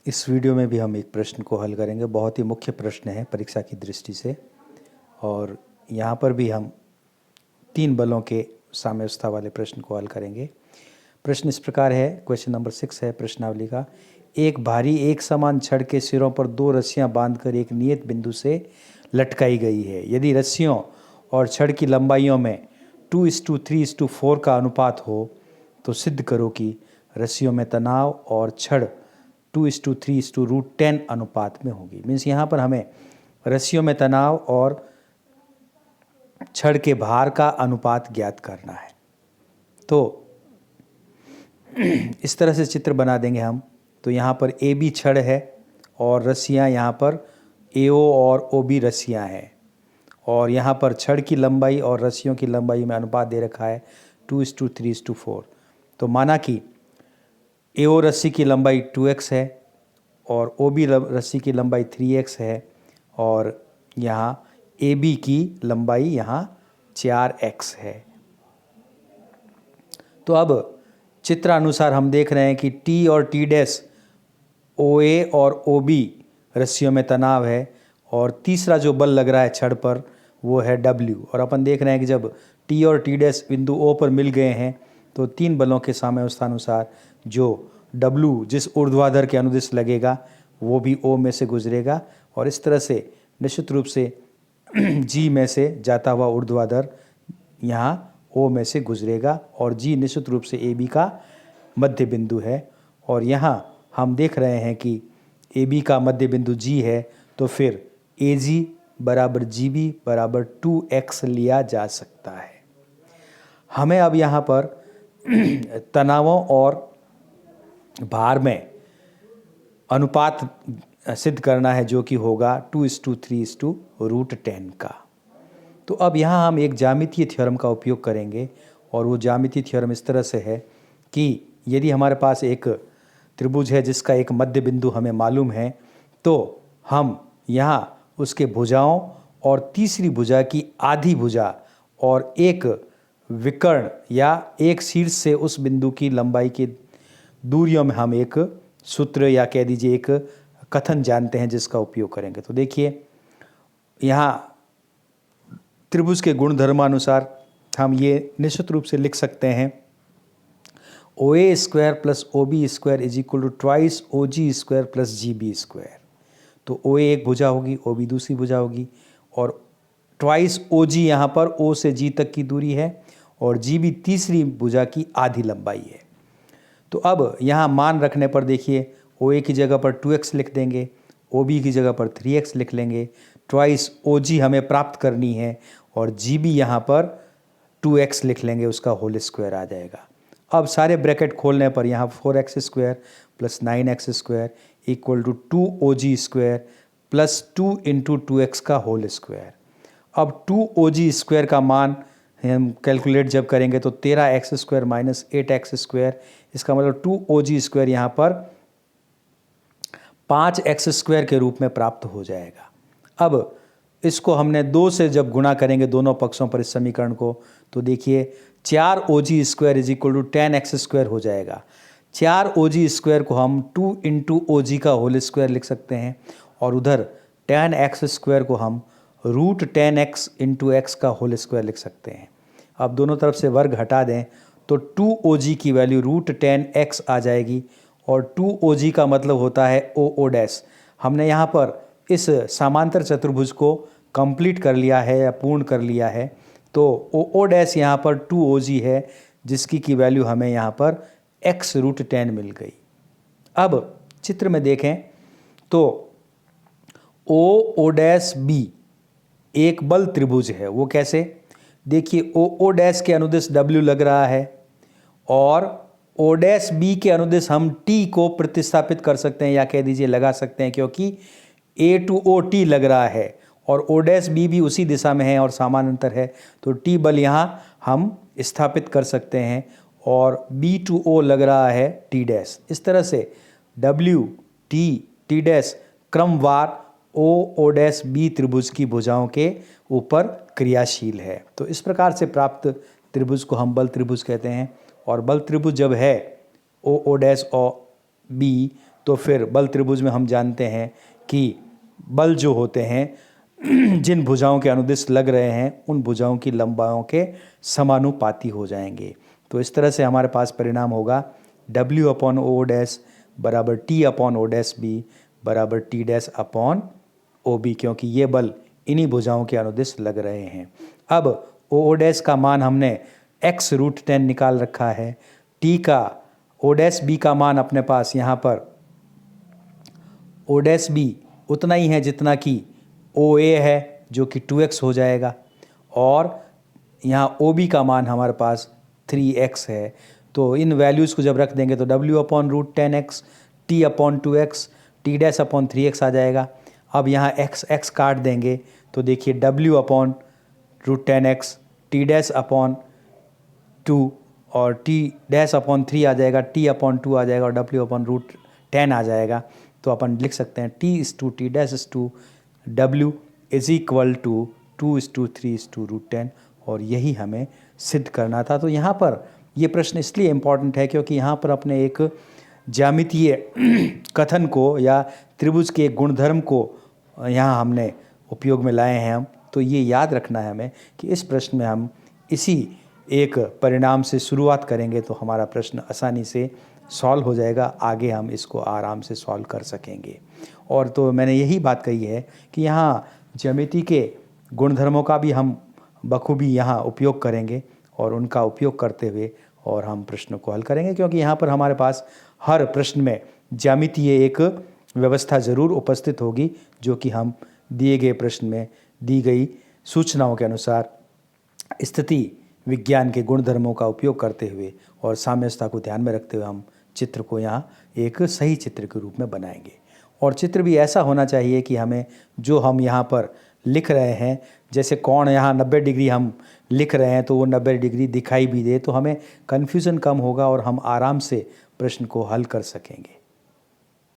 इस वीडियो में भी हम एक प्रश्न को हल करेंगे। बहुत ही मुख्य प्रश्न है परीक्षा की दृष्टि से, और यहाँ पर भी हम 3 बलों के साम्यावस्था वाले प्रश्न को हल करेंगे। प्रश्न इस प्रकार है, क्वेश्चन नंबर 6 है प्रश्नावली का। एक भारी एक समान छड़ के सिरों पर 2 रस्सियाँ बांधकर एक नियत बिंदु से लटकाई गई है। यदि रस्सियों और छड़ की लंबाइयों में 2:3:4 का अनुपात हो तो सिद्ध करो कि रस्सियों में तनाव और छड़ 2:3:√10 अनुपात में होगी। मीन्स यहाँ पर हमें रस्सियों में तनाव और छड़ के भार का अनुपात ज्ञात करना है। तो इस तरह से चित्र बना देंगे हम। तो यहाँ पर AB छड़ है और रस्सियाँ यहाँ पर AO और OB रस्सियाँ हैं, और यहाँ पर छड़ की लंबाई और रस्सियों की लंबाई में अनुपात दे रखा है 2:3:4। तो माना कि AO रस्सी की लंबाई 2x है और OB रस्सी की लंबाई 3x है, और यहाँ AB की लंबाई यहाँ 4x है। तो अब चित्रानुसार हम देख रहे हैं कि T और T' OA और OB रस्सियों में तनाव है, और तीसरा जो बल लग रहा है छड़ पर वो है W। और अपन देख रहे हैं कि जब T और T' बिंदु O पर मिल गए हैं तो 3 बलों के साम्यावस्थानुसार जो W जिस ऊर्ध्वाधर के अनुदिश लगेगा वो भी O में से गुजरेगा, और इस तरह से निश्चित रूप से G में से जाता हुआ ऊर्ध्वाधर यहाँ O में से गुजरेगा, और G निश्चित रूप से AB का मध्य बिंदु है। और यहाँ हम देख रहे हैं कि AB का मध्य बिंदु G है, तो फिर AG बराबर GB बराबर 2x लिया जा सकता है। हमें अब यहाँ पर तनावों और भार में अनुपात सिद्ध करना है, जो कि होगा 2:3:√10 का। तो अब यहाँ हम एक ज्यामितीय थ्योरम का उपयोग करेंगे, और वो ज्यामितीय थ्योरम इस तरह से है कि यदि हमारे पास एक त्रिभुज है जिसका एक मध्य बिंदु हमें मालूम है, तो हम यहाँ उसके भुजाओं और तीसरी भुजा की आधी भुजा और एक विकर्ण या एक शीर्ष से उस बिंदु की लंबाई की दूरियों में हम एक सूत्र या कह दीजिए एक कथन जानते हैं जिसका उपयोग करेंगे। तो देखिए, यहाँ त्रिभुज के गुणधर्मानुसार हम ये निश्चित रूप से लिख सकते हैं OA² + OB² = 2 OG² + GB²। तो OA एक भुजा होगी, OB दूसरी भुजा होगी, और 2 OG यहाँ पर O से G तक की दूरी है, और GB तीसरी भुजा की आधी लंबाई है। तो अब यहाँ मान रखने पर देखिए, OA की जगह पर 2x लिख देंगे, OB की जगह पर 3x लिख लेंगे, 2 OG हमें प्राप्त करनी है, और GB यहाँ पर 2x लिख लेंगे, उसका होल स्क्वायर आ जाएगा। अब सारे ब्रैकेट खोलने पर यहाँ 4x² + 9x² = 2 OG² + 2 × 2x का होल स्क्वायर। अब 2 OG² का मान हम कैलकुलेट जब करेंगे तो 13x² - 8x², इसका मतलब 2 OG² यहाँ पर 5x² के रूप में प्राप्त हो जाएगा। अब इसको हमने 2 से जब गुणा करेंगे दोनों पक्षों पर इस समीकरण को, तो देखिए 4 OG² = 10x² हो जाएगा। 4 OG² को हम 2 × OG का होल स्क्वायर लिख सकते हैं, और उधर 10x² को हम √10x × x का होल स्क्वायर लिख सकते हैं। अब दोनों तरफ से वर्ग हटा दें तो 2 OG की वैल्यू √10x आ जाएगी, और 2 OG का मतलब होता है OO'। हमने यहाँ पर इस समांतर चतुर्भुज को कंप्लीट कर लिया है या पूर्ण कर लिया है। तो OO' यहाँ पर 2 OG है, जिसकी की वैल्यू हमें यहाँ पर x √10 मिल गई। अब चित्र में देखें तो OO' एक बल त्रिभुज है। वो कैसे? देखिए, OO' के अनुदिश W लग रहा है, और O'B के अनुदिश हम T को प्रतिस्थापित कर सकते हैं या कह दीजिए लगा सकते हैं, क्योंकि A to O T लग रहा है और O'B भी उसी दिशा में है और समानांतर है, तो T बल यहाँ हम स्थापित कर सकते हैं, और B to O लग रहा है T'। इस तरह से W T T' क्रमवार O'B त्रिभुज की भुजाओं के ऊपर क्रियाशील है। तो इस प्रकार से प्राप्त त्रिभुज को हम बल त्रिभुज कहते हैं, और बल त्रिभुज जब है OO' और B, तो फिर बल त्रिभुज में हम जानते हैं कि बल जो होते हैं जिन भुजाओं के अनुदिश लग रहे हैं उन भुजाओं की लंबाइयों के समानुपाती हो जाएंगे। तो इस तरह से हमारे पास परिणाम होगा W अपॉन ओ डैश बराबर T upon O dash B बराबर T dash upon O B, क्योंकि ये बल इन्हीं भुजाओं के अनुदिश लग रहे हैं। अब ओ डैश का मान हमने x√10 निकाल रखा है। T का ओ डैश बी का मान अपने पास यहाँ पर ओ डैश बी उतना ही है जितना कि ओ ए है जो कि 2x हो जाएगा, और यहाँ ओ बी का मान हमारे पास 3x है। तो इन वैल्यूज़ को जब रख देंगे तो W upon √10x, T upon 2x, T dash upon 3x आ जाएगा। अब यहाँ x काट देंगे तो देखिए W upon √10x, T dash upon 2 और T डैश अपॉन 3 आ जाएगा, T अपॉन 2 आ जाएगा और W अपॉन √10 आ जाएगा। तो अपन लिख सकते हैं T dash W is equal to 2:3:√10, और यही हमें सिद्ध करना था। तो यहाँ पर ये प्रश्न इसलिए इम्पॉर्टेंट है क्योंकि यहाँ पर अपने एक ज्यामितीय कथन को या त्रिभुज के गुणधर्म को यहाँ हमने उपयोग में लाए हैं हम। तो ये याद रखना है हमें कि इस प्रश्न में हम इसी एक परिणाम से शुरुआत करेंगे तो हमारा प्रश्न आसानी से सॉल्व हो जाएगा, आगे हम इसको आराम से सॉल्व कर सकेंगे। और तो मैंने यही बात कही है कि यहाँ ज्यामिति के गुणधर्मों का भी हम बखूबी यहाँ उपयोग करेंगे और उनका उपयोग करते हुए और हम प्रश्न को हल करेंगे, क्योंकि यहाँ पर हमारे पास हर प्रश्न में ज्यामितीय एक व्यवस्था ज़रूर उपस्थित होगी जो कि हम दिए गए प्रश्न में दी गई सूचनाओं के अनुसार स्थिति विज्ञान के गुणधर्मों का उपयोग करते हुए और साम्यवस्था को ध्यान में रखते हुए हम चित्र को यहाँ एक सही चित्र के रूप में बनाएंगे। और चित्र भी ऐसा होना चाहिए कि हमें जो हम यहाँ पर लिख रहे हैं, जैसे कोण यहाँ 90 डिग्री हम लिख रहे हैं तो वो 90 डिग्री दिखाई भी दे तो हमें कन्फ्यूज़न कम होगा और हम आराम से प्रश्न को हल कर सकेंगे।